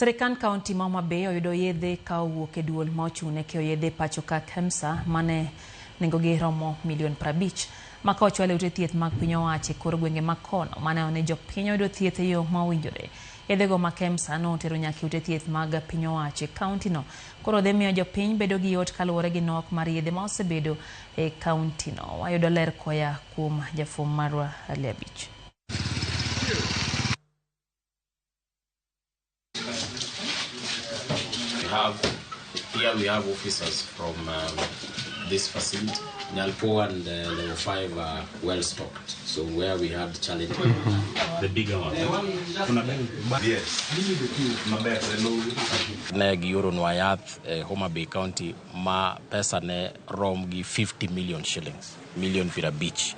Sirikand kaonti ma Homabay oyudo yedhe ka owuok e duol ma ochune keyo yedhe pacho ka KEMSA mane nengogi romo $50 ma ka ochwalo ute thieth mag piny owacho e kor gwenge ma kono mane one jopiny oyudo thieth e yo ma owinjore. Yedhego ma KEMSA notero nyaka ute thieth mag piny owacho e kaonti no. Koro dhi miyo jopiny bedo gi yot kaluwore gi nok mar yedhe ma osebedo e kaonti no. Wayudo ler koya kuom jafwambo marwa Aliabich. Here we have officers from this facility. Nyalpo and level 5 are well stocked. So where we had challenge, the bigger one. Yes. Ne gioro nwa yath Homabay County ma pesa ne rom gi 50 million shillings, million $50.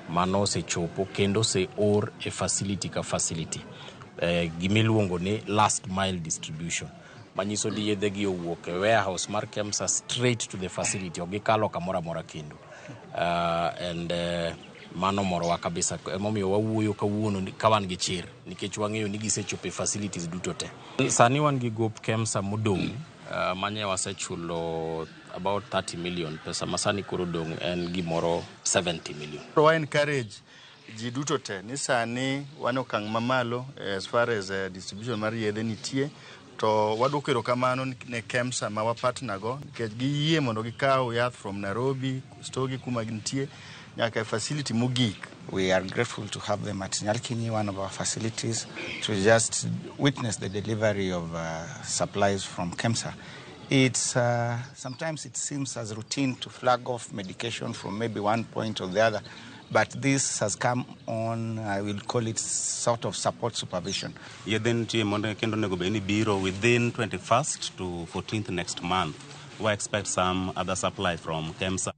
Mano se chopo kendo se or e facility ka facility. Gimiluongo ni last mile distribution. Manyiso ni yedhe gi owuok e warehouse mar KEMSA straight to the facility. Ogikalo kamora mora kendo. Mano morowa kabisa. Emomiyo wawuoyo kawuono ka wan gi chir nikech wang'eyo ni gisechopo e facilities duto te. Sani wan gi gop KEMSA modong' manye wasechulo about 30 million pesa masani koro dong' en gimoro 70 million. Wa encourage ji duto te ni sani wan okang' mamalo as far as distribution mar yedhe nitie. To waduoko erokamano ne KEMSA ma wa partner go nikech giyie mondo gikaw yath from Nairobi stogi kuma gintie nyaka facility mogik. We are grateful to have them at Nyalkini, one of our facilities, to just witness the delivery of supplies from KEMSA. It's sometimes it seems as routine to flag off medication from maybe one point or the other, but this has come on, I will call it sort of support supervision. Within 21st to 14th next month, we expect some other supply from KEMSA.